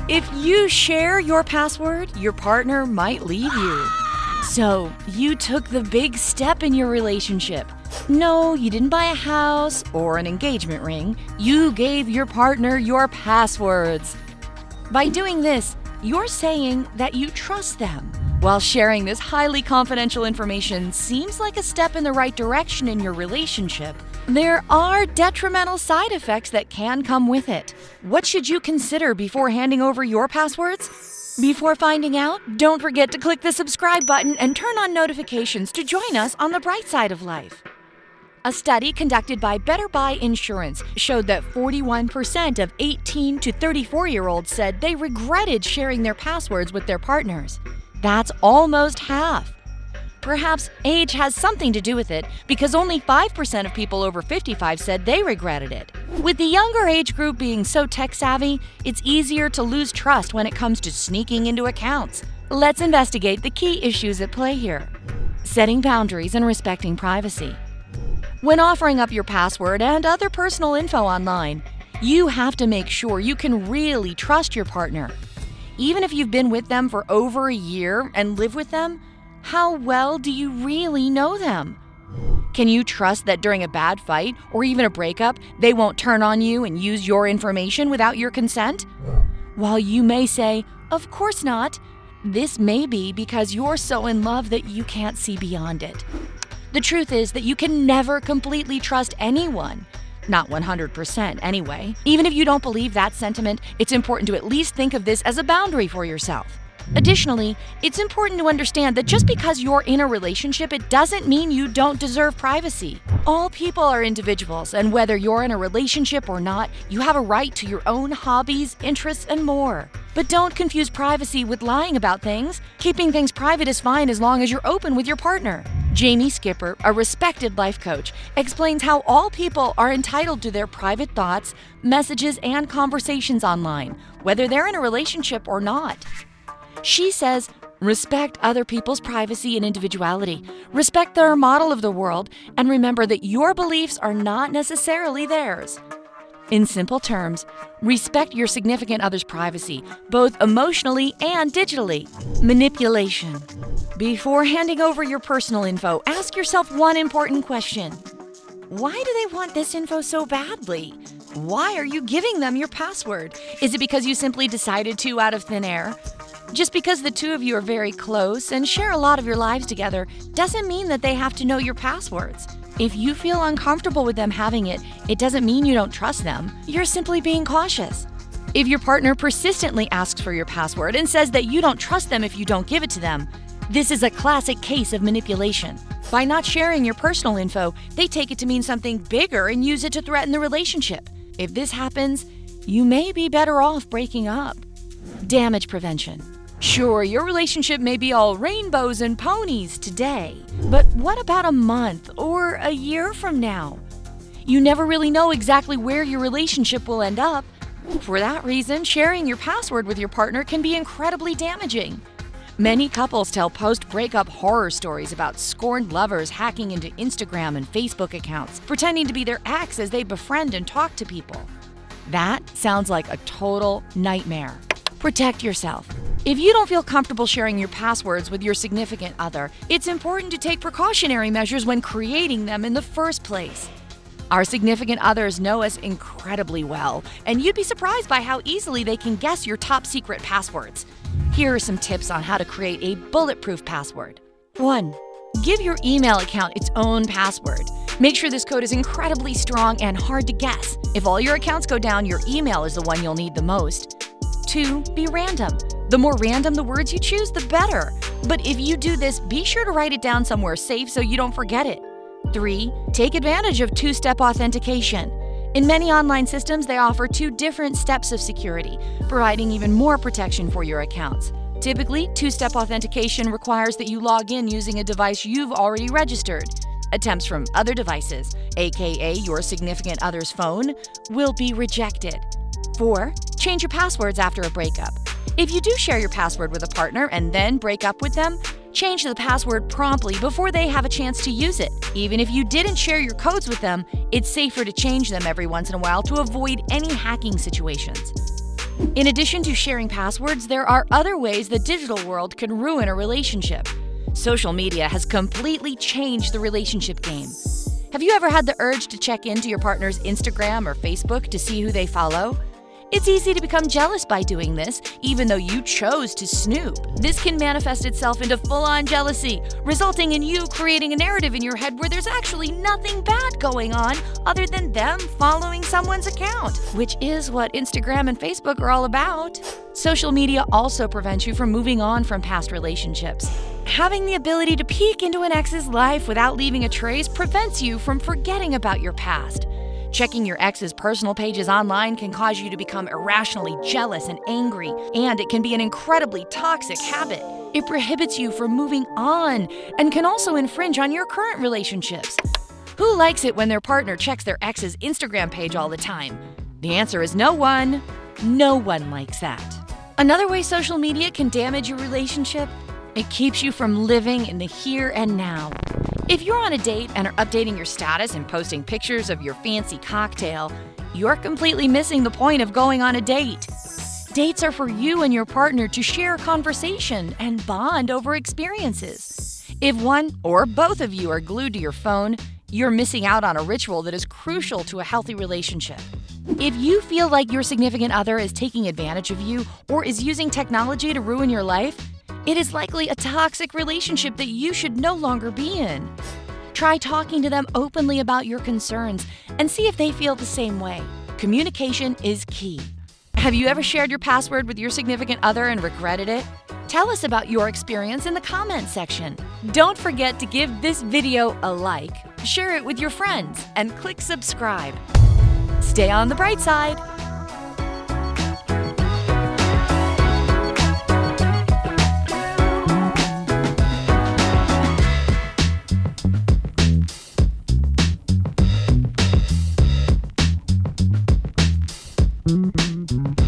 If you share your password, your partner might leave you. So, you took the big step in your relationship. No, you didn't buy a house or an engagement ring. You gave your partner your passwords. By doing this, you're saying that you trust them. While sharing this highly confidential information seems like a step in the right direction in your relationship, there are detrimental side effects that can come with it. What should you consider before handing over your passwords? Before finding out, don't forget to click the subscribe button and turn on notifications to join us on the bright side of life. A study conducted by Better Buy Insurance showed that 41% of 18 to 34-year-olds said they regretted sharing their passwords with their partners. That's almost half. Perhaps age has something to do with it, because only 5% of people over 55 said they regretted it. With the younger age group being so tech-savvy, it's easier to lose trust when it comes to sneaking into accounts. Let's investigate the key issues at play here. Setting boundaries and respecting privacy. When offering up your password and other personal info online, you have to make sure you can really trust your partner. Even if you've been with them for over a year and live with them, how well do you really know them? Can you trust that during a bad fight or even a breakup, they won't turn on you and use your information without your consent? While you may say, "Of course not," this may be because you're so in love that you can't see beyond it. The truth is that you can never completely trust anyone. Not 100% anyway. Even if you don't believe that sentiment, it's important to at least think of this as a boundary for yourself. Additionally, it's important to understand that just because you're in a relationship, it doesn't mean you don't deserve privacy. All people are individuals, and whether you're in a relationship or not, you have a right to your own hobbies, interests, and more. But don't confuse privacy with lying about things. Keeping things private is fine as long as you're open with your partner. Jamie Skipper, a respected life coach, explains how all people are entitled to their private thoughts, messages, and conversations online, whether they're in a relationship or not. She says, respect other people's privacy and individuality, respect their model of the world, and remember that your beliefs are not necessarily theirs. In simple terms, respect your significant other's privacy, both emotionally and digitally. Manipulation. Before handing over your personal info, ask yourself one important question. Why do they want this info so badly? Why are you giving them your password? Is it because you simply decided to out of thin air? Just because the two of you are very close and share a lot of your lives together doesn't mean that they have to know your passwords. If you feel uncomfortable with them having it, it doesn't mean you don't trust them. You're simply being cautious. If your partner persistently asks for your password and says that you don't trust them if you don't give it to them, this is a classic case of manipulation. By not sharing your personal info, they take it to mean something bigger and use it to threaten the relationship. If this happens, you may be better off breaking up. Damage prevention. Sure, your relationship may be all rainbows and ponies today, but what about a month or a year from now? You never really know exactly where your relationship will end up. For that reason, sharing your password with your partner can be incredibly damaging. Many couples tell post-breakup horror stories about scorned lovers hacking into Instagram and Facebook accounts, pretending to be their ex as they befriend and talk to people. That sounds like a total nightmare. Protect yourself. If you don't feel comfortable sharing your passwords with your significant other, it's important to take precautionary measures when creating them in the first place. Our significant others know us incredibly well, and you'd be surprised by how easily they can guess your top secret passwords. Here are some tips on how to create a bulletproof password. 1. Give your email account its own password. Make sure this code is incredibly strong and hard to guess. If all your accounts go down, your email is the one you'll need the most. 2. Be random. The more random the words you choose, the better. But if you do this, be sure to write it down somewhere safe so you don't forget it. 3. Take advantage of two-step authentication. In many online systems, they offer 2 different steps of security, providing even more protection for your accounts. Typically, two-step authentication requires that you log in using a device you've already registered. Attempts from other devices, aka your significant other's phone, will be rejected. 4. Change your passwords after a breakup. If you do share your password with a partner and then break up with them, change the password promptly before they have a chance to use it. Even if you didn't share your codes with them, it's safer to change them every once in a while to avoid any hacking situations. In addition to sharing passwords, there are other ways the digital world can ruin a relationship. Social media has completely changed the relationship game. Have you ever had the urge to check into your partner's Instagram or Facebook to see who they follow? It's easy to become jealous by doing this, even though you chose to snoop. This can manifest itself into full-on jealousy, resulting in you creating a narrative in your head where there's actually nothing bad going on other than them following someone's account, which is what Instagram and Facebook are all about. Social media also prevents you from moving on from past relationships. Having the ability to peek into an ex's life without leaving a trace prevents you from forgetting about your past. Checking your ex's personal pages online can cause you to become irrationally jealous and angry, and it can be an incredibly toxic habit. It prohibits you from moving on and can also infringe on your current relationships. Who likes it when their partner checks their ex's Instagram page all the time? The answer is no one. No one likes that. Another way social media can damage your relationship: it keeps you from living in the here and now. If you're on a date and are updating your status and posting pictures of your fancy cocktail, you're completely missing the point of going on a date. Dates are for you and your partner to share conversation and bond over experiences. If one or both of you are glued to your phone, you're missing out on a ritual that is crucial to a healthy relationship. If you feel like your significant other is taking advantage of you or is using technology to ruin your life, it is likely a toxic relationship that you should no longer be in. Try talking to them openly about your concerns and see if they feel the same way. Communication is key. Have you ever shared your password with your significant other and regretted it? Tell us about your experience in the comments section. Don't forget to give this video a like, share it with your friends, and click subscribe. Stay on the bright side. Mm-hmm.